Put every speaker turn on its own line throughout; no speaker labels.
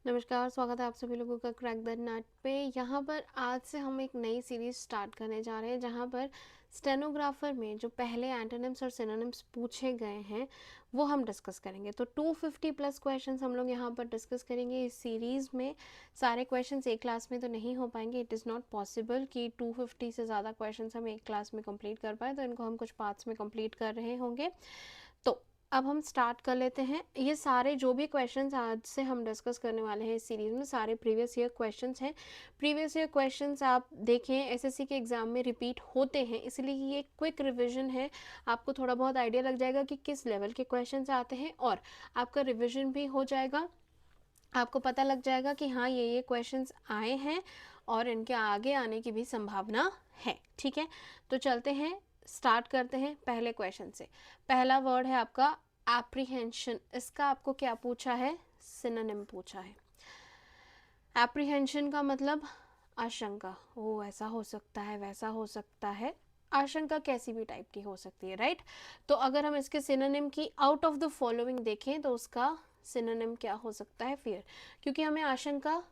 नमस्कार, स्वागत है आप सभी लोगों का क्रैक द नट पे। यहाँ पर आज से हम एक नई सीरीज स्टार्ट करने जा रहे हैं जहाँ पर स्टेनोग्राफर में जो पहले एंटोनिम्स और सिनोनिम्स पूछे गए हैं वो हम डिस्कस करेंगे। तो 250 प्लस क्वेश्चंस हम लोग यहाँ पर डिस्कस करेंगे इस सीरीज़ में। सारे क्वेश्चंस एक क्लास में तो नहीं हो पाएंगे, इट इज़ नॉट पॉसिबल कि 250 से ज़्यादा क्वेश्चंस हम एक क्लास में कंप्लीट कर पाए, तो इनको हम कुछ पार्ट्स में कंप्लीट कर रहे होंगे। तो अब हम स्टार्ट कर लेते हैं। ये सारे जो भी क्वेश्चंस आज से हम डिस्कस करने वाले हैं इस सीरीज़ में सारे प्रीवियस ईयर क्वेश्चंस हैं। प्रीवियस ईयर क्वेश्चंस आप देखें एसएससी के एग्ज़ाम में रिपीट होते हैं, इसलिए ये क्विक रिवीजन है। आपको थोड़ा बहुत आइडिया लग जाएगा कि किस लेवल के क्वेश्चंस आते हैं और आपका रिविजन भी हो जाएगा। आपको पता लग जाएगा कि हाँ ये क्वेश्चंस आए हैं और इनके आगे आने की भी संभावना है। ठीक है, तो चलते हैं, स्टार्ट करते हैं पहले क्वेश्चन से। पहला वर्ड है आपका एप्रीहेंशन। इसका आपको क्या पूछा है? सिनोनिम पूछा है। एप्रीहेंशन का मतलब आशंका। ओ ऐसा हो सकता है, वैसा हो सकता है। आशंका कैसी भी टाइप की हो सकती है, राइट। तो अगर हम इसके सिनोनिम की आउट ऑफ द फॉलोइंग देखें तो उसका सिनोनिम क्या हो सकता है? फियर। क्योंकि हमें आशंका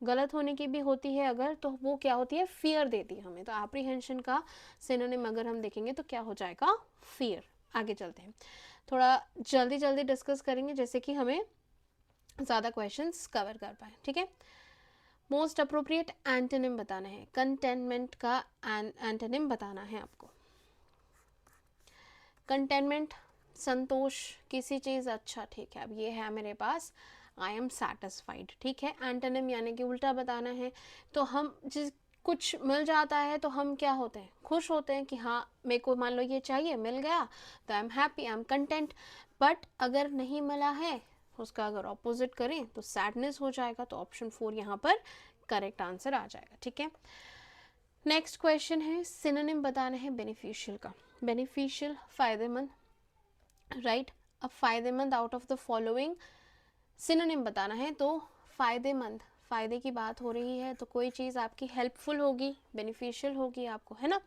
गलत होने की भी होती है अगर, तो वो क्या होती है? फियर देती है हमें। तो एप्रीहेंशन का सिनोनिम अगर हम देखेंगे तो क्या हो जाएगा? फियर। आगे चलते हैं, थोड़ा जल्दी जल्दी डिस्कस करेंगे जैसे कि हमें ज़्यादा क्वेश्चंस कवर कर पाए। ठीक है, मोस्ट अप्रोप्रिएट एंटोनिम बताना है। कंटेनमेंट का एंटोनिम बताना है आपको। कंटेनमेंट संतोष, किसी चीज़, अच्छा ठीक है अब ये है मेरे पास, आई एम सेटिस्फाइड। ठीक है, एंटोनिम यानी कि उल्टा बताना है। तो हम जिस कुछ मिल जाता है तो हम क्या होते हैं? खुश होते हैं कि हाँ मेरे को मान लो ये चाहिए, मिल गया तो I am happy, I am content. But अगर नहीं मिला है, उसका अगर ऑपोजिट करें तो सैडनेस हो जाएगा। तो ऑप्शन 4 यहाँ पर करेक्ट आंसर आ जाएगा। ठीक है, नेक्स्ट क्वेश्चन है सिनोनिम बताना है बेनिफिशियल का। बेनिफिशियल फायदेमंद, राइट। अब फायदेमंद out of the following synonym बताना है। तो फायदेमंद, फायदे की बात हो रही है तो कोई चीज़ आपकी हेल्पफुल होगी, बेनिफिशियल होगी आपको, है ना।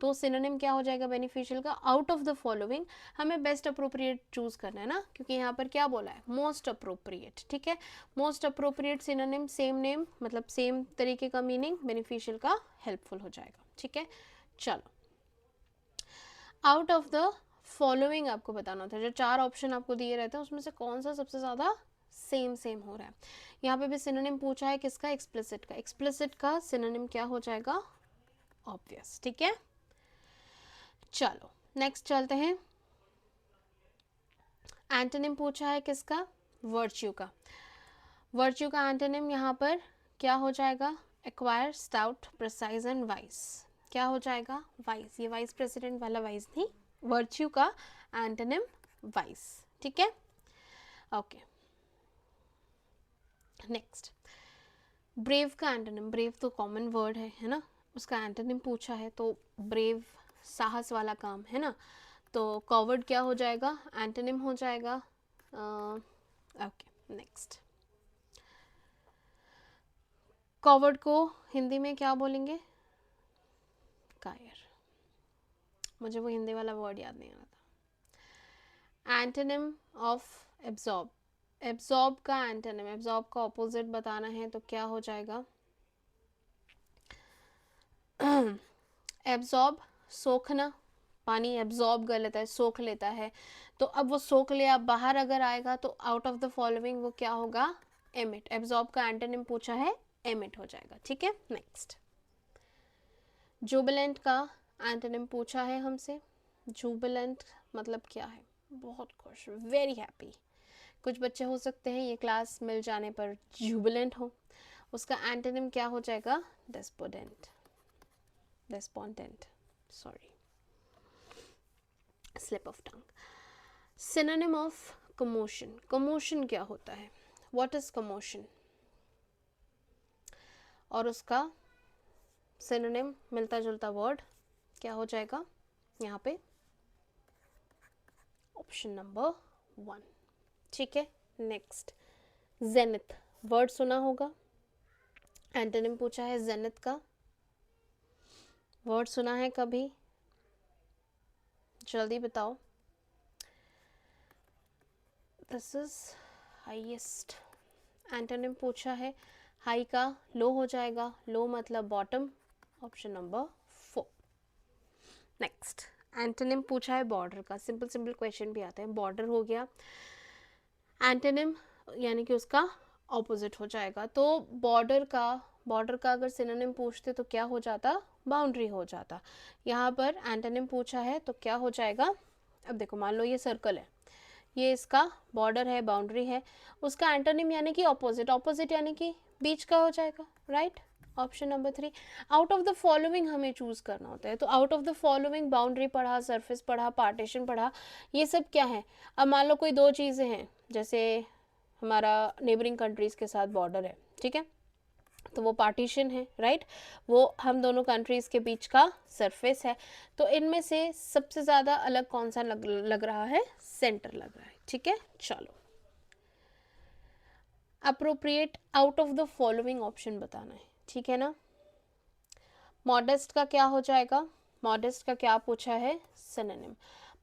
तो सिनोनिम क्या हो जाएगा बेनिफिशियल का? आउट ऑफ द फॉलोइंग हमें बेस्ट अप्रोप्रिएट चूज करना है ना, क्योंकि यहाँ पर क्या बोला है? Most appropriate. ठीक है, most appropriate synonym same name, मतलब सेम तरीके का मीनिंग, बेनिफिशियल का हेल्पफुल हो जाएगा। ठीक है, चलो आउट ऑफ द फॉलोइंग आपको बताना होता है। जो 4 ऑप्शन आपको दिए रहते हैं उसमें से कौन सा सबसे ज़्यादा सेम सेम हो रहा है। यहाँ पे भी सिनोनिम पूछा है किसका? एक्सप्लिसिट का। एक्सप्लिसिट का सिनोनिम क्या हो जाएगा? ऑब्वियस। ठीक है, चलो नेक्स्ट चलते हैं। एंटोनिम पूछा है किसका? वर्च्यू का। वर्च्यू का एंटोनिम यहाँ पर क्या हो जाएगा? Acquire, stout, precise and wise. क्या हो जाएगा? वाइज। ये वाइस प्रेसिडेंट वाला वाइज नहीं, वर्च्यू का एंटोनिम वाइज। ठीक है, ओके नेक्स्ट। ब्रेव का एंटोनिम, ब्रेव तो कॉमन वर्ड है ना, उसका एंटोनिम पूछा है तो ब्रेव साहस वाला काम है ना, तो कॉवर्ड क्या हो जाएगा? एंटोनिम हो जाएगा। ओके नेक्स्ट, कॉवर्ड को हिंदी में क्या बोलेंगे? कायर। मुझे वो हिंदी वाला वर्ड याद नहीं आ रहा था। एंटोनिम ऑफ एब्जॉर्ब, एब्जॉर्ब का एंटोनिम, एब्जॉर्ब का ऑपोजिट बताना है तो क्या हो जाएगा? एब्जॉर्ब सोखना, पानी एब्जॉर्ब कर लेता है, सोख लेता है। तो अब वो सोख लिया, बाहर अगर आएगा तो आउट ऑफ द फॉलोइंग वो क्या होगा? एमिट। एब्जॉर्ब का एंटोनिम पूछा है, एमिट हो जाएगा। ठीक है, नेक्स्ट। जुबिलेंट का एंटोनिम पूछा है हमसे। जुबिलेंट मतलब क्या है? बहुत खुश, वेरी हैप्पी। कुछ बच्चे हो सकते हैं ये क्लास मिल जाने पर जुबिलेंट हो, उसका एंटोनिम क्या हो जाएगा? Despondent, despondent, sorry, slip of tongue. Synonym of commotion, commotion क्या होता है? What is commotion? और उसका सिनोनिम मिलता जुलता वर्ड क्या हो जाएगा यहाँ पे? Option number 1। ठीक है, नेक्स्ट। जेनिथ, वर्ड सुना होगा, एंटोनिम पूछा है जेनिथ का। वर्ड सुना है कभी? जल्दी बताओ। दिस इज हाईएस्ट एंटोनिम पूछा है, हाई का लो हो जाएगा, लो मतलब bottom, option number 4। Next, antonym पूछा है बॉर्डर का, सिंपल सिंपल क्वेश्चन भी आते हैं, बॉर्डर हो गया, एंटोनिम यानी कि उसका ऑपोजिट हो जाएगा। तो बॉर्डर का अगर सिनोनिम पूछते तो क्या हो जाता, बाउंड्री हो जाता। यहाँ पर एंटोनिम पूछा है तो क्या हो जाएगा, अब देखो मान लो ये सर्कल है, ये इसका बॉर्डर है, बाउंड्री है, उसका एंटोनिम यानी कि ऑपोजिट, ऑपोजिट यानी कि बीच का हो जाएगा, right, option number 3। Out of the following हमें चूज करना होता है, तो out of the following boundary पढ़ा, सरफेस पढ़ा, पार्टीशन पढ़ा, ये सब क्या है। अब मान लो कोई दो चीज़ें हैं, जैसे हमारा नेबरिंग कंट्रीज़ के साथ बॉर्डर है, ठीक है, तो वो पार्टीशन है, राइट, वो हम दोनों कंट्रीज़ के बीच का सरफेस है। तो इनमें से सबसे ज़्यादा अलग कौन सा लग रहा है, सेंटर लग रहा है, ठीक है। चलो, appropriate out of the following option बताना है, ठीक है ना। मॉडेस्ट का क्या हो जाएगा, मॉडेस्ट का क्या पूछा है, सिनोनिम,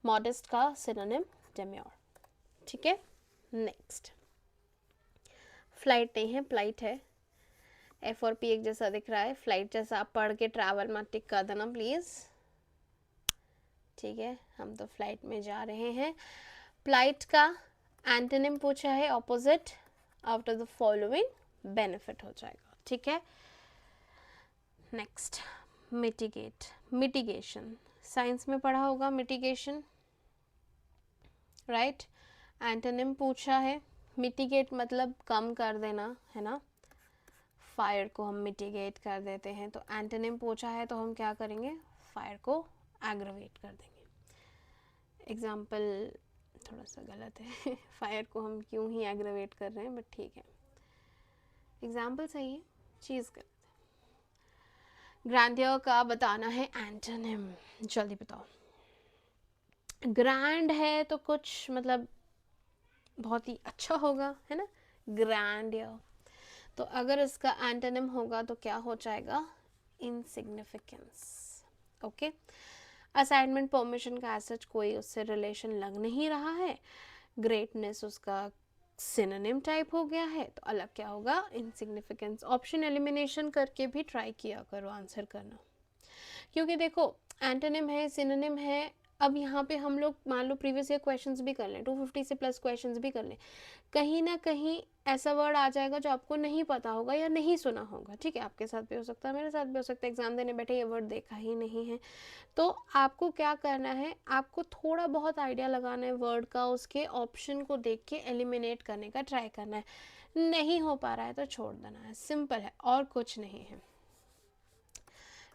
मॉडेस्ट का सिनोनिम डेम्योर, ठीक है। नेक्स्ट, फ्लाइट नहीं है, फ्लाइट है, एफ और पी एक जैसा दिख रहा है, फ्लाइट जैसा आप पढ़ के ट्रैवल मत टिक कर देना प्लीज़, ठीक है, हम तो फ्लाइट में जा रहे हैं। फ्लाइट का एंटोनिम पूछा है opposite, out of the following benefit हो जाएगा, ठीक है। नेक्स्ट, मिटिगेट, मिटिगेशन, साइंस में पढ़ा होगा मिटिगेशन, राइट, एंटोनिम पूछा है, मिटिगेट मतलब कम कर देना, है ना, फायर को हम मिटिगेट कर देते हैं, तो एंटोनिम पूछा है तो हम क्या करेंगे, फायर को एग्रवेट कर देंगे। एग्जाम्पल थोड़ा सा गलत है फायर को हम क्यों ही एग्रवेट कर रहे हैं, बट ठीक है, एग्जाम्पल सही है, चीज़ गलत है। ग्रैंडियर का बताना है एंटोनिम, जल्दी बताओ। ग्रैंड है तो कुछ मतलब बहुत ही अच्छा होगा, है ना, ग्रैंडियर, तो अगर इसका एंटोनिम होगा तो क्या हो जाएगा, इनसिग्निफिकेंस, ओके। असाइनमेंट परमिशन का एज कोई उससे रिलेशन लग नहीं रहा है, ग्रेटनेस उसका सिनोनिम टाइप हो गया है, तो अलग क्या होगा, इनसिग्निफिकेंस। ऑप्शन एलिमिनेशन करके भी ट्राई किया करो आंसर करना, क्योंकि देखो एंटोनिम है, सिनोनिम है, अब यहाँ पे हम लोग मान लो प्रीवियस ईयर क्वेश्चंस भी कर लें, 250 से प्लस क्वेश्चंस भी कर लें, कहीं ना कहीं ऐसा वर्ड आ जाएगा जो आपको नहीं पता होगा या नहीं सुना होगा, ठीक है, आपके साथ भी हो सकता है, मेरे साथ भी हो सकता है, एग्जाम देने बैठे ये वर्ड देखा ही नहीं है, तो आपको क्या करना है, आपको थोड़ा बहुत आइडिया लगाना है वर्ड का, उसके ऑप्शन को देख के एलिमिनेट करने का ट्राई करना है, नहीं हो पा रहा है तो छोड़ देना है, सिंपल है, और कुछ नहीं है।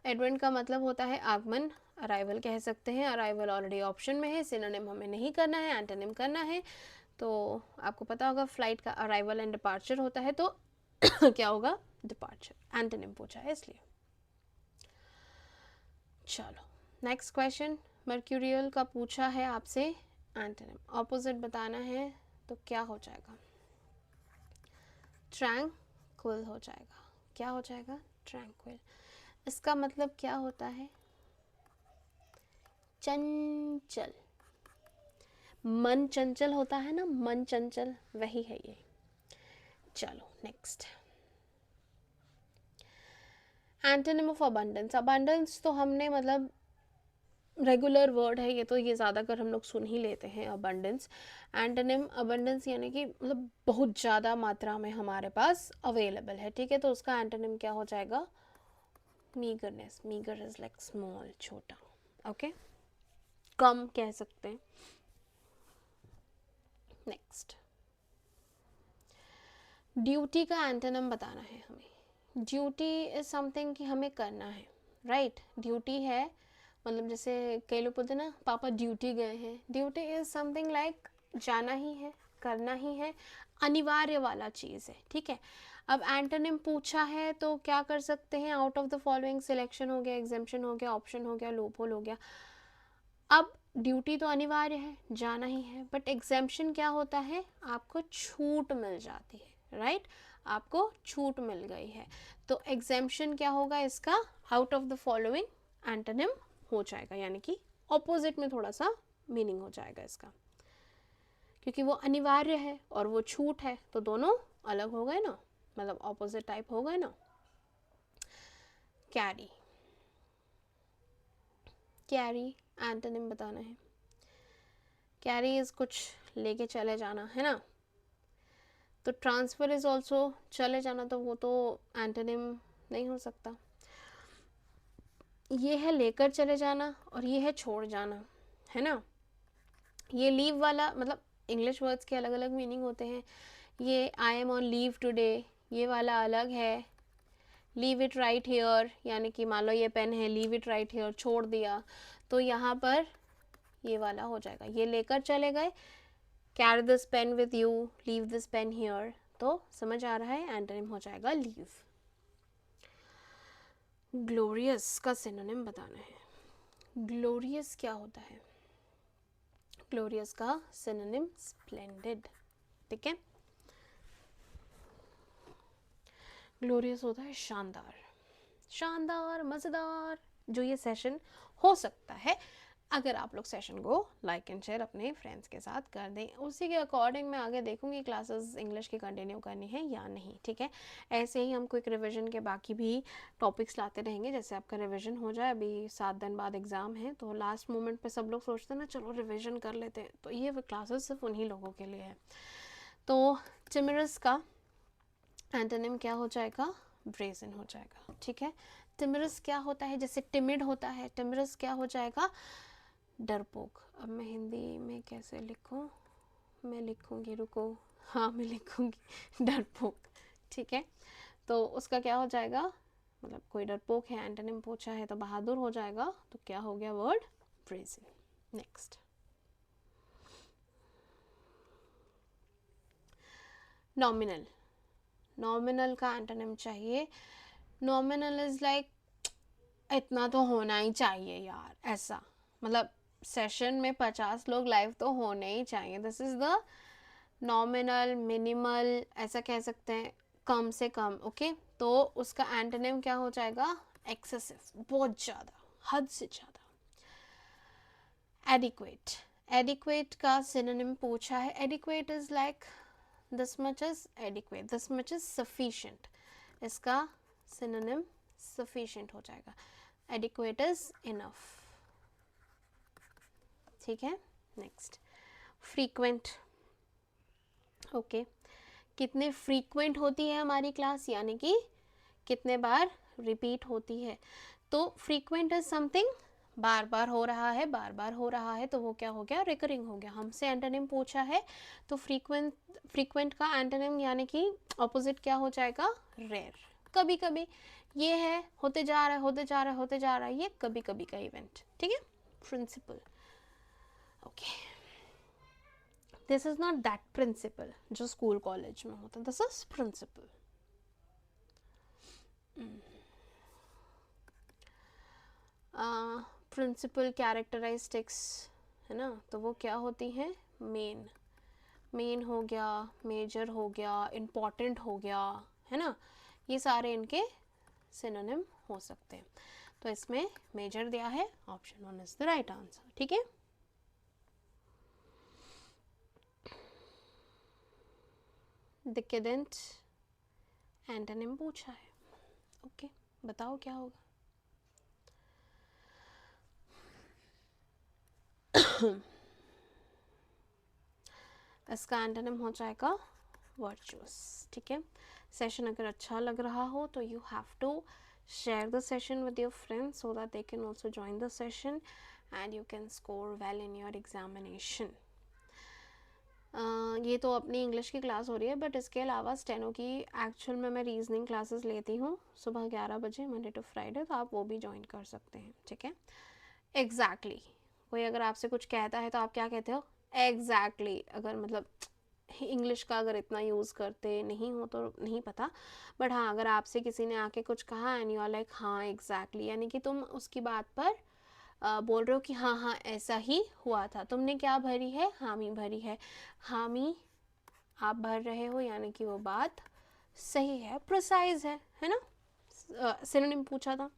एडवेंट का मतलब होता है आगमन, अराइवल कह सकते हैं, अराइवल ऑलरेडी ऑप्शन में है, सिनोनिम हमें नहीं करना है, एंटोनिम करना है, तो आपको पता होगा फ्लाइट का अराइवल एंड डिपार्चर होता है, तो क्या होगा, डिपार्चर, एंटोनिम पूछा है इसलिए। चलो नेक्स्ट क्वेश्चन, मर्क्यूरियल का पूछा है आपसे एंटोनिम, ऑपोजिट बताना है, तो क्या हो जाएगा, ट्रैंक्विल हो जाएगा, क्या हो जाएगा, ट्रैंक्विल, इसका मतलब क्या होता है, चंचल, मन चंचल होता है ना, मन चंचल, वही है ये। चलो next, antonym of abundance, abundance तो हमने मतलब रेगुलर वर्ड है ये, तो ये ज़्यादातर हम लोग सुन ही लेते हैं अबंडेंस। एंटोनिम अबंडेंस यानी कि मतलब बहुत ज़्यादा मात्रा में हमारे पास अवेलेबल है, ठीक है, तो उसका एंटोनिम क्या हो जाएगा, मीगरनेस, मीगर इज लाइक स्मॉल, छोटा, ओके, कम कह सकते हैं। नेक्स्ट, ड्यूटी का एंटोनिम बताना है हमें, ड्यूटी इज समथिंग कि हमें करना है, राइट, ड्यूटी है मतलब जैसे कई लोग बोलते हैं ना पापा ड्यूटी गए हैं, ड्यूटी इज समथिंग लाइक जाना ही है, करना ही है, अनिवार्य वाला चीज़ है, ठीक है। अब एंटोनिम पूछा है तो क्या कर सकते हैं, out of the following selection हो गया, एग्जाम्पशन हो गया, ऑप्शन हो गया, लूपहोल हो गया। अब ड्यूटी तो अनिवार्य है, जाना ही है, बट एग्जाम्पशन क्या होता है, आपको छूट मिल जाती है, राइट, आपको छूट मिल गई है, तो एग्जाम्पशन क्या होगा इसका, out of the following antonym हो जाएगा, यानी कि ऑपोजिट में थोड़ा सा मीनिंग हो जाएगा इसका, क्योंकि वो अनिवार्य है और वो छूट है, तो दोनों अलग हो गए ना, मतलब ऑपोजिट टाइप हो गए ना। कैरी, कैरी एंटोनिम बताना है। कैरी इज कुछ लेके चले जाना है ना, तो ट्रांसफ़र इज ऑल्सो चले जाना, तो वो तो एंटोनिम नहीं हो सकता। ये है लेकर चले जाना और ये है छोड़ जाना, है ना। ये लीव वाला मतलब इंग्लिश वर्ड्स के अलग अलग मीनिंग होते हैं। ये I am on leave today, ये वाला अलग है। लीव इट राइट हेयर, यानी कि मान लो ये पेन है, लीव इट राइट हेयर, छोड़ दिया, तो यहाँ पर ये वाला हो जाएगा। ये लेकर चले गए, carry this pen with you, leave this pen here, तो समझ आ रहा है, एंटोनिम हो जाएगा लीव। ग्लोरियस का सिनोनिम बताना है। ग्लोरियस क्या होता है? ग्लोरियस का सिनोनिम स्प्लेंडेड, ठीक है। ग्लोरियस होता है शानदार, शानदार, मज़ेदार। जो ये सेशन हो सकता है, अगर आप लोग सेशन को लाइक एंड शेयर अपने फ्रेंड्स के साथ कर दें, उसी के अकॉर्डिंग मैं आगे देखूंगी क्लासेस इंग्लिश की कंटिन्यू करनी है या नहीं, ठीक है। ऐसे ही हम क्विक रिवीजन के बाकी भी टॉपिक्स लाते रहेंगे, जैसे आपका रिवीजन हो जाए। अभी 7 दिन बाद एग्ज़ाम है, तो लास्ट मोमेंट पे सब लोग सोचते हैं ना चलो रिवीजन कर लेते हैं, तो ये क्लासेस सिर्फ उन्हीं लोगों के लिए है। तो टिमरस का एंटोनिम क्या हो जाएगा? ब्रेजन हो जाएगा, ठीक है। टिमरस क्या होता है? जैसे टिमिड होता है, टिमरस क्या हो जाएगा? डरपोक। अब मैं हिंदी में कैसे लिखूं? मैं लिखूंगी, रुको, हाँ मैं लिखूंगी डरपोक, ठीक है। तो उसका क्या हो जाएगा? मतलब कोई डरपोक है, एंटोनिम पूछा है तो बहादुर हो जाएगा, तो क्या हो गया word? Brazen. Next, nominal. Nominal का एंटोनिम चाहिए। नॉमिनल इज लाइक इतना तो होना ही चाहिए यार, ऐसा मतलब सेशन में 50 लोग लाइव तो होने ही चाहिए, this is the nominal, minimal, ऐसा कह सकते हैं, कम से कम, ओके। तो उसका एंटोनिम क्या हो जाएगा? एक्सेसिव, बहुत ज़्यादा, हद से ज़्यादा। एडिक्वेट, एडिक्वेट का सिनोनिम पूछा है। Adequate is like this much is adequate, this much is sufficient, इसका सिनोनिम सफिशिएंट हो जाएगा। एडिक्वेट इज इनफ, ठीक है। Next, frequent, okay. कितने फ्रीक्वेंट होती है हमारी क्लास, यानी कि कितने बार रिपीट होती है। तो फ्रीक्वेंट इज समथिंग बार बार हो रहा है, बार बार हो रहा है, तो वो क्या हो गया? रिकरिंग हो गया। हमसे एंटोनिम पूछा है, तो फ्रीक्वेंट, फ्रीक्वेंट का एंटोनिम यानी कि ऑपोजिट क्या हो जाएगा? रेयर। कभी कभी ये है, होते जा रहा है, होते जा रहा है, होते जा रहा है, ये कभी कभी का इवेंट, ठीक है। Principle, okay. This is not that principal जो स्कूल कॉलेज में होता, this is principle. Principle characteristics है ना, तो वो क्या होती हैं? मेन, मेन हो गया, मेजर हो गया, इम्पॉर्टेंट हो गया, है ना, ये सारे इनके सिनोनिम हो सकते हैं। तो इसमें मेजर दिया है, option 1 is the right answer, ठीक है। डिकेडेंट एंटोनिम पूछा है, ओके, बताओ क्या होगा? इसका एंटोनिम हो जाएगा वर्चुअस, ठीक है। सेशन अगर अच्छा लग रहा हो तो you have to share the session with your friends so that they can also join the session and you can score well in your examination. ये तो अपनी इंग्लिश की क्लास हो रही है, बट इसके अलावा स्टेनो की एक्चुअल में मैं रीजनिंग क्लासेस लेती हूँ सुबह 11 बजे मंडे टू फ्राइडे, तो आप वो भी ज्वाइन कर सकते हैं, ठीक है। एग्जैक्टली, कोई अगर आपसे कुछ कहता है तो आप क्या कहते हो? एग्जैक्टली, अगर मतलब इंग्लिश का अगर इतना यूज़ करते नहीं हो तो नहीं पता, बट हाँ अगर आपसे किसी ने आके कुछ कहा एंड यू आर लाइक हाँ एग्जैक्टली, यानी कि तुम उसकी बात पर बोल रहे हो कि हाँ हाँ ऐसा ही हुआ था, तुमने क्या भरी है? हामी भरी है। हामी आप भर रहे हो, यानी कि वो बात सही है, प्रिसाइज है ना। सिनोनिम पूछा था।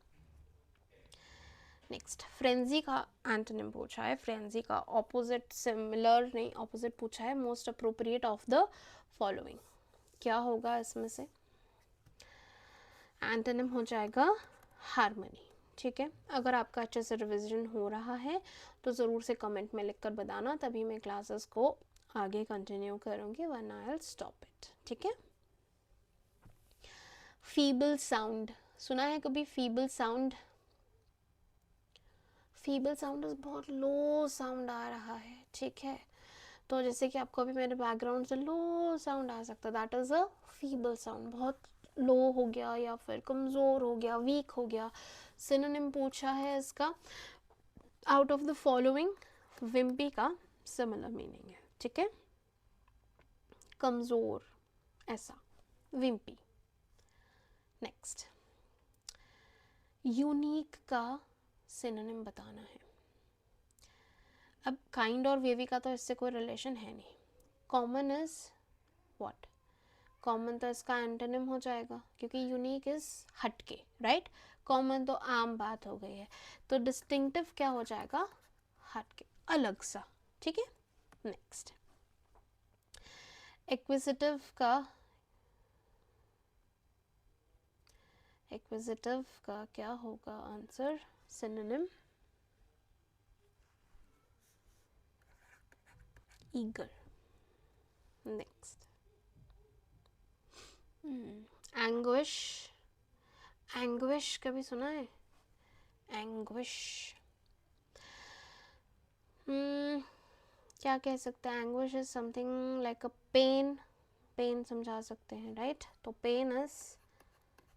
नेक्स्ट, फ्रेंजी का एंटोनिम पूछा है। फ्रेंजी का ऑपोजिट, सिमिलर नहीं, ऑपोजिट पूछा है। Most appropriate of the following, क्या होगा इसमें से? एंटोनिम हो जाएगा हार्मनी। ठीक है, अगर आपका अच्छे से रिविजन हो रहा है तो ज़रूर से कमेंट में लिख कर बताना, तभी मैं क्लासेस को आगे कंटिन्यू करूँगी, वरना आई विल स्टॉप इट। ठीक है। फीबल साउंड, सुना है कभी फीबल साउंड? फीबल साउंड बहुत लो साउंड आ रहा है। ठीक है, तो जैसे कि आपको अभी मेरे बैकग्राउंड से लो साउंड आ सकता है, that is a feeble sound. बहुत लो हो गया या फिर कमज़ोर हो गया, वीक हो गया। सिनोनिम पूछा है इसका, out of the following Wimpy का सिमिलर मीनिंग है। ठीक है, कमज़ोर, ऐसा विम्पी। नेक्स्ट, यूनिक का सिनोनिम बताना है। अब काइंड और वेवी का तो इससे कोई रिलेशन है नहीं। Common is what? कॉमन तो इसका एंटोनिम हो जाएगा, क्योंकि यूनिक इज हटके, राइट। कॉमन तो आम बात हो गई है, तो डिस्टिंक्टिव क्या हो जाएगा? हटके, अलग सा। ठीक है। नेक्स्ट, एक्विजिटिव का क्या होगा answer? Synonym eager. Next, anguish. Anguish कभी सुना है? एंग्विश क्या कह सकते हैं? Anguish is something like a pain. Pain समझा सकते हैं, राइट। तो pain is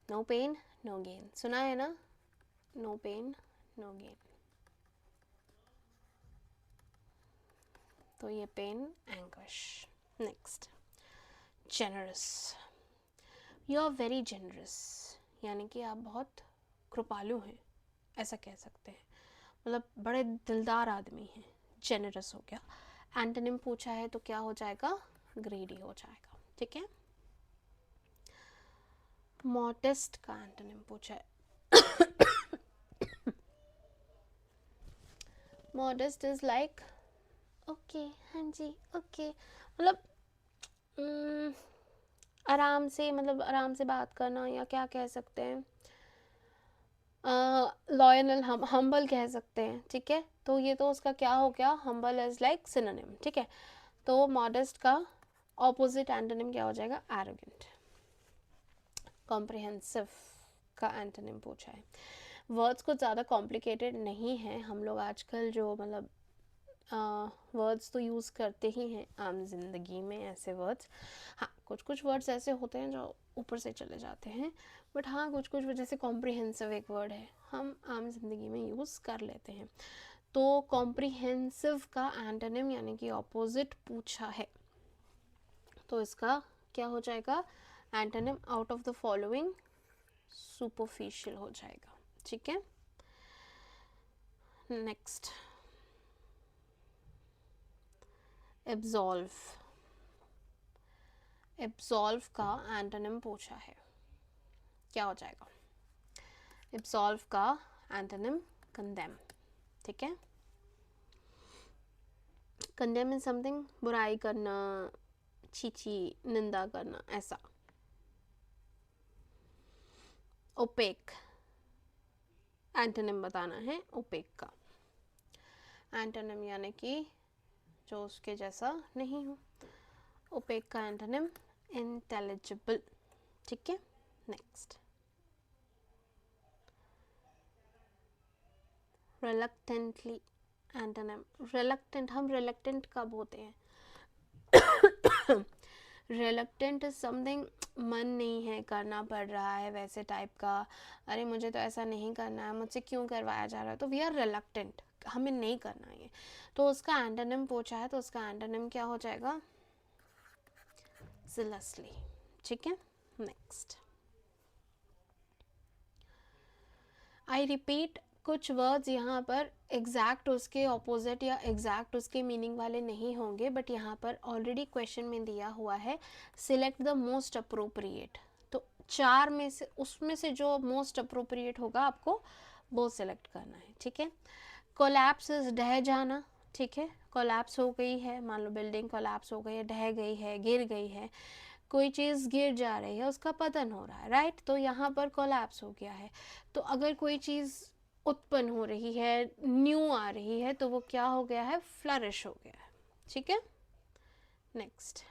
no pain no gain, सुना है ना? नो पेन नो गेन, तो ये pain anguish. Next, generous. You are very generous, यानी कि आप बहुत कृपालु हैं, ऐसा कह सकते हैं। मतलब बड़े दिलदार आदमी हैं, जेनरस हो गया। एंटोनिम पूछा है तो क्या हो जाएगा? ग्रीडी हो जाएगा। ठीक है। मॉडेस्ट का एंटोनिम पूछा है। मॉडेस्ट इज लाइक ओके, हाँ जी, ओके, मतलब आराम से, मतलब आराम से बात करना, या क्या कह सकते हैं, लॉयल, हम हम्बल कह सकते हैं। ठीक है, तो ये तो उसका क्या हो गया? Humble is like synonym. ठीक है, तो मॉडेस्ट का ऑपोजिट एंटोनिम क्या हो जाएगा? एरोगेंट। कॉम्प्रिहेंसिव का एंटोनिम पूछा है। वर्ड्स कुछ ज़्यादा कॉम्प्लिकेटेड नहीं है, हम लोग आजकल जो मतलब वर्ड्स तो यूज़ करते ही हैं आम जिंदगी में ऐसे वर्ड्स। हाँ, कुछ कुछ वर्ड्स ऐसे होते हैं जो ऊपर से चले जाते हैं, बट हाँ कुछ कुछ जैसे कॉम्प्रिहेंसिव एक वर्ड है, हम आम जिंदगी में यूज़ कर लेते हैं। तो कॉम्प्रिहेंसिव का एंटोनिम यानी कि ऑपोजिट पूछा है, तो इसका क्या हो जाएगा? Antonym out of the following superficial हो जाएगा। ठीक है। Next, absolve. एब्सॉल्व का एंटोनिम पूछा है, क्या हो जाएगा? एब्सॉल्व का एंटोनिम कंडेम। ठीक है, कंडेम इज समथिंग बुराई करना, छीछी, निंदा करना, ऐसा। ओपेक, एंटोनिम बताना है ओपेक का। एंटोनिम यानी कि जो उसके जैसा नहीं हो। ओपेक का एंटोनिम इंटेलिजिबल। ठीक है। Next, reluctantly antonym. रिलक्टेंट, हम रिलक्टेंट कब होते हैं? रिलक्टेंट इज समथिंग मन नहीं है, करना पड़ रहा है वैसे टाइप का, अरे मुझे तो ऐसा नहीं करना है, मुझसे क्यों करवाया जा रहा है, तो वी आर रिलक्टेंट, हमें नहीं करना है ये। तो उसका एंटोनिम पूछा है, तो उसका एंटोनिम क्या हो जाएगा? zealously। ठीक है। नेक्स्ट, आई रिपीट, कुछ वर्ड्स यहाँ पर एग्जैक्ट उसके ऑपोजिट या एग्जैक्ट उसके मीनिंग वाले नहीं होंगे, बट यहाँ पर ऑलरेडी क्वेश्चन में दिया हुआ है सिलेक्ट द मोस्ट अप्रोप्रिएट, तो चार में से उसमें से जो मोस्ट अप्रोप्रिएट होगा आपको वो सिलेक्ट करना है। ठीक है। कोलैप्स इज ढह जाना। ठीक है, कोलैप्स हो गई है, मान लो बिल्डिंग कोलैप्स हो गई है, ढह गई है, गिर गई है, कोई चीज़ गिर जा रही है, उसका पतन हो रहा है, राइट। तो यहाँ पर कोलैप्स हो गया है। तो अगर कोई चीज़ उत्पन्न हो रही है, न्यू आ रही है, तो वो क्या हो गया है, फ्लरिश हो गया है, ठीक है। नेक्स्ट,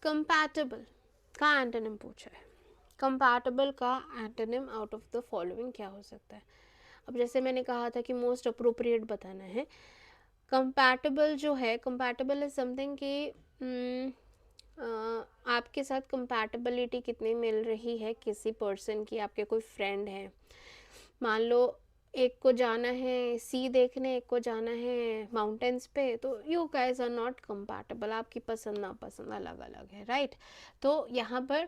कंपैटिबल का एंटोनिम पूछा है। कंपैटिबल का antonym out of the following क्या हो सकता है। अब जैसे मैंने कहा था कि मोस्ट अप्रोप्रिएट बताना है। कंपैटिबल जो है, कंपैटिबल इज समथिंग कि आपके साथ कंपैटिबिलिटी कितनी मिल रही है किसी पर्सन की। आपके कोई फ्रेंड है, मान लो एक को जाना है सी देखने, एक को जाना है माउंटेन्स पे, तो you guys are not compatible, आपकी पसंद नापसंद अलग अलग है, राइट। तो यहाँ पर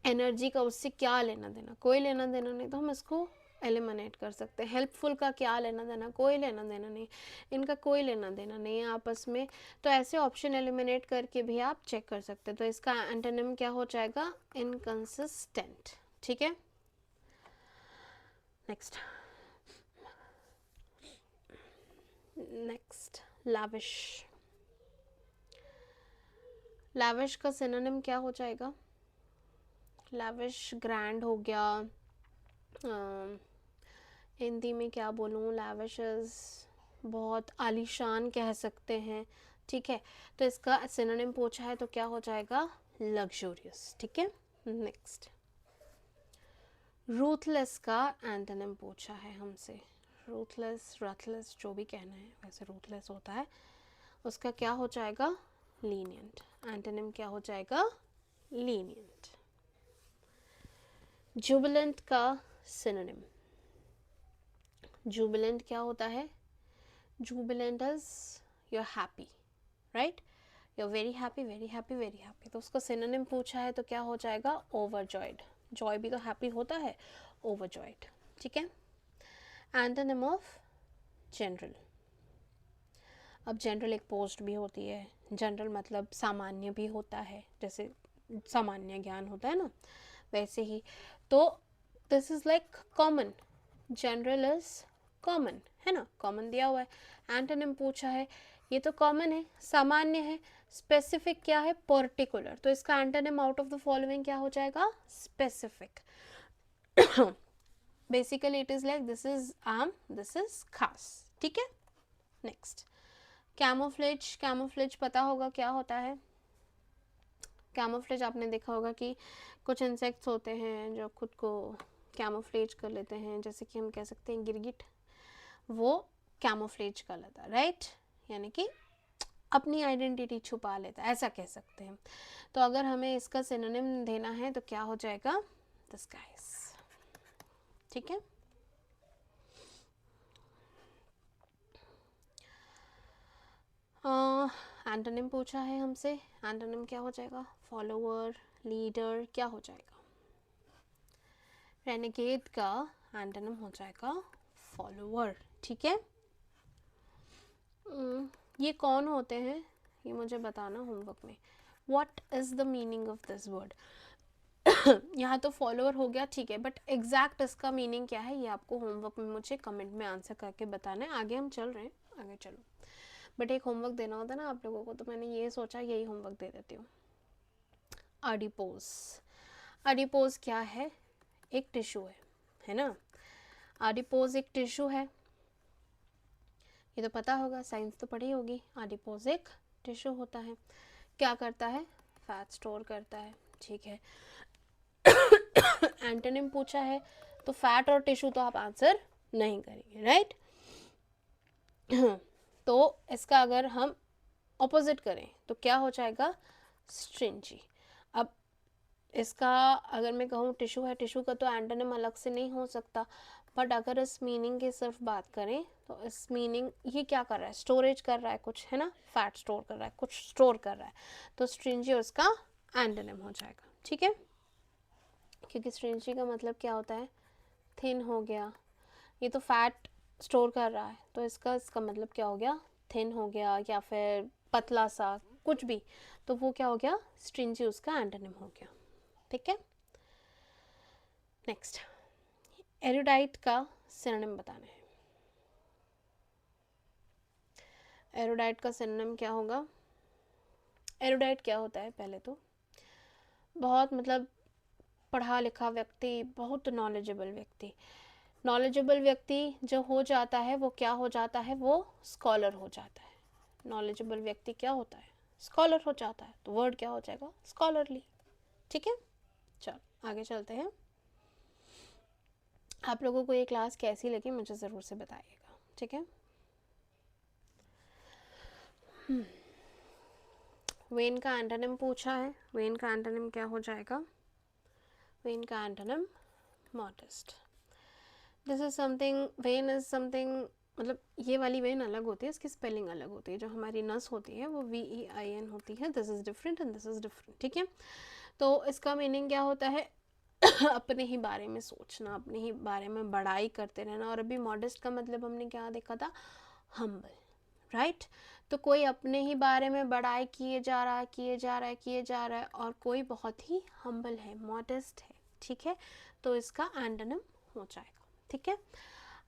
एनर्जी का उससे क्या लेना देना, कोई लेना देना नहीं, तो हम इसको एलिमिनेट कर सकते हैं। हेल्पफुल का क्या लेना देना, कोई लेना देना नहीं, इनका कोई लेना देना नहीं है आपस में। तो ऐसे ऑप्शन एलिमिनेट करके भी आप चेक कर सकते हैं। तो इसका एंटोनिम क्या हो जाएगा, इनकंसिस्टेंट, ठीक है। Next, lavish. लाविश का सिनोनिम क्या हो जाएगा, लाविश ग्रैंड हो गया, हिंदी में क्या बोलूँ, लाविश इज बहुत आलीशान कह सकते हैं, ठीक है। तो इसका सिनोनिम पूछा है तो क्या हो जाएगा, लग्जूरियस, ठीक है। नेक्स्ट, रूथलेस का एंटोनिम पूछा है हमसे। रूथलेस, रथलेस, जो भी कहना है, वैसे रूथलेस होता है, उसका क्या हो जाएगा, लीनियंट। एंटोनिम क्या हो जाएगा, लीनियंट। जुबिलेंट का सिनोनिम, जुबिलेंट क्या होता है, jubilant is you are happy, right, you are very happy, very happy, very happy. तो उसका सिनोनिम पूछा है तो क्या हो जाएगा, ओवरजॉयड। जॉय भी तो हैप्पी होता है, ओवरजॉयड, ठीक है। एंटोनिम ऑफ जनरल, अब जनरल एक पोस्ट भी होती है, जनरल मतलब सामान्य भी होता है, जैसे सामान्य ज्ञान होता है ना, वैसे ही। तो this is like common, general is common, है ना, कॉमन दिया हुआ है। एंटोनिम पूछा है, ये तो कॉमन है, सामान्य है, स्पेसिफिक क्या है, पर्टिकुलर। तो इसका antonym out of the following क्या हो जाएगा, specific. Basically it is like this is आम, दिस इज खास, ठीक है। Next, camouflage. कैमोफ्लेज पता होगा क्या होता है। कैमोफ्लेज आपने देखा होगा कि कुछ इंसेक्ट्स होते हैं जो खुद को कैमोफ्लेज कर लेते हैं, जैसे कि हम कह सकते हैं गिरगिट, वो कैमोफ्लेज कर लेता है, राइट, यानी कि अपनी आइडेंटिटी छुपा लेता है, ऐसा कह सकते हैं। तो अगर हमें इसका सिनोनिम देना है तो क्या हो जाएगा, डिस्गाइज, ठीक है। एंटोनिम पूछा है हमसे, एंटोनिम क्या हो जाएगा, फॉलोअर, लीडर, क्या हो जाएगा, रेनेगेड का एंटोनिम हो जाएगा फॉलोअर, ठीक है। ये कौन होते हैं, ये मुझे बताना होमवर्क में। What is the meaning of this word. यहाँ तो फॉलोअर हो गया, ठीक है, बट एग्जैक्ट इसका मीनिंग क्या है, ये आपको होमवर्क में मुझे कमेंट में आंसर करके बताना है। आगे हम चल रहे हैं, आगे चलो, बट एक होमवर्क देना होता है ना आप लोगों को, तो मैंने ये सोचा यही होमवर्क दे देती हूँ। एडिपोज, एडिपोज क्या है, एक टिश्यू है ना। एडिपोज एक टिश्यू है, ये तो पता होगा, साइंस तो पढ़ी होगी। एडिपोज एक टिश्यू होता है, क्या करता है, फैट स्टोर करता है, ठीक है। एंटोनिम पूछा है तो फैट और टिश्यू तो आप आंसर नहीं करेंगे, राइट। तो इसका अगर हम ऑपोजिट करें तो क्या हो जाएगा, स्ट्रिंजी। अब इसका अगर मैं कहूँ टिश्यू है, टिश्यू का तो एंटोनिम अलग से नहीं हो सकता, बट अगर इस मीनिंग की सिर्फ बात करें तो इस मीनिंग, ये क्या कर रहा है, स्टोरेज कर रहा है कुछ, है ना, फैट स्टोर कर रहा है, कुछ स्टोर कर रहा है, तो स्ट्रिंजी उसका एंटोनिम हो जाएगा, ठीक है। क्योंकि स्ट्रिंजी का मतलब क्या होता है, थिन हो गया, ये तो फैट स्टोर कर रहा है, तो इसका मतलब क्या हो गया, थिन हो गया, या फिर पतला सा कुछ भी, तो वो क्या हो गया, स्ट्रिंजी उसका एंटोनिम हो गया, ठीक है। नेक्स्ट, एरुडाइट का सिनोनिम बताना है। एरुडाइट का सिनोनिम क्या होगा, एरुडाइट क्या होता है? पहले तो बहुत मतलब पढ़ा लिखा व्यक्ति, बहुत नॉलेजेबल व्यक्ति। नॉलेजेबल व्यक्ति जो हो जाता है वो क्या हो जाता है? वो स्कॉलर हो जाता है। नॉलेजेबल व्यक्ति क्या होता है? स्कॉलर हो जाता है। तो वर्ड क्या हो जाएगा? स्कॉलरली। ठीक है, चलो आगे चलते हैं। आप लोगों को ये क्लास कैसी लगी मुझे ज़रूर से बताइएगा, ठीक है। वेन का एंटोनिम पूछा है। वेन का एंटोनिम क्या हो जाएगा? वेन का antonym modest. This is something, when is something, मतलब ये वाली वेन अलग होती है, इसकी स्पेलिंग अलग होती है। जो हमारी नस होती है वो VEIN होती है। This is different and this is different, ठीक है। तो इसका मीनिंग क्या होता है? अपने ही बारे में सोचना, अपने ही बारे में बड़ाई करते रहना। और अभी मॉडेस्ट का मतलब हमने क्या देखा था? Humble, right. तो कोई अपने ही बारे में बड़ाई किए जा रहा है, किए जा रहा है, किए जा रहा है, और कोई बहुत ही हम्बल है, मॉडेस्ट है, ठीक है। तो इसका एंटोनिम हो जाएगा, ठीक है।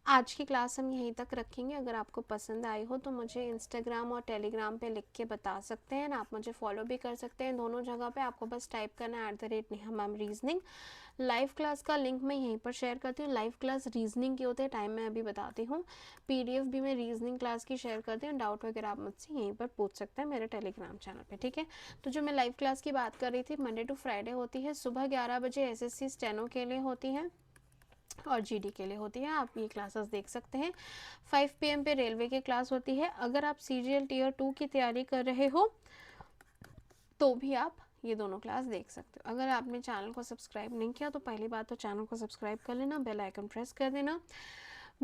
आज की क्लास हम यहीं तक रखेंगे। अगर आपको पसंद आई हो तो मुझे इंस्टाग्राम और टेलीग्राम पे लिख के बता सकते हैं। आप मुझे फॉलो भी कर सकते हैं। दोनों जगह पे आपको बस टाइप करना है @Neha ma'am reasoning. Live class का लिंक मैं यहीं पर शेयर करती हूँ। लाइव क्लास रीजनिंग के होते हैं, टाइम मैं अभी बताती हूँ। PDF भी मैं रीजनिंग क्लास की शेयर करती हूँ। डाउट वगैरह आप मुझसे यहीं पर पूछ सकते हैं मेरे टेलीग्राम चैनल पे, ठीक है। तो जो मैं लाइव क्लास की बात कर रही थी, मंडे टू फ्राइडे होती है। सुबह 11 बजे SSC स्टेनो के लिए होती है और GD के लिए होती है। आप ये क्लासेस देख सकते हैं। 5 PM पे रेलवे की क्लास होती है। अगर आप CGL Tier 2 की तैयारी कर रहे हो तो भी आप ये दोनों क्लास देख सकते हो। अगर आपने चैनल को सब्सक्राइब नहीं किया तो पहली बात तो चैनल को सब्सक्राइब कर लेना, बेल आइकन प्रेस कर देना।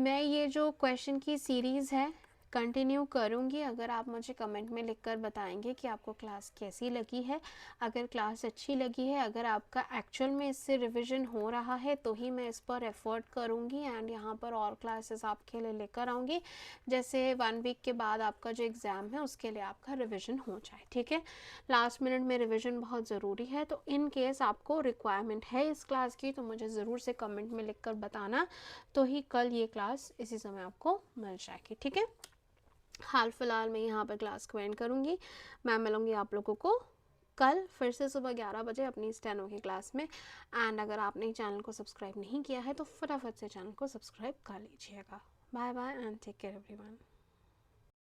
मैं ये जो क्वेश्चन की सीरीज़ है कंटिन्यू करूँगी। अगर आप मुझे कमेंट में लिखकर बताएंगे कि आपको क्लास कैसी लगी है। अगर क्लास अच्छी लगी है, अगर आपका एक्चुअल में इससे रिवीजन हो रहा है, तो ही मैं इस पर एफर्ट करूँगी एंड यहाँ पर और क्लासेस आपके लिए लेकर आऊँगी। जैसे 1 वीक के बाद आपका जो एग्ज़ाम है उसके लिए आपका रिविज़न हो जाए, ठीक है। लास्ट मिनट में रिविज़न बहुत ज़रूरी है। तो इन केस आपको रिक्वायरमेंट है इस क्लास की तो मुझे ज़रूर से कमेंट में लिख कर बताना, तो ही कल ये क्लास इसी समय आपको मिल जाएगी, ठीक है। हाल फिलहाल मैं यहाँ पर क्लास को एंड करूँगी। मैं मिलूँगी आप लोगों को कल फिर से सुबह 11 बजे अपनी स्टेनो की क्लास में। एंड अगर आपने चैनल को सब्सक्राइब नहीं किया है तो फटाफट से चैनल को सब्सक्राइब कर लीजिएगा। Bye bye and take care everyone.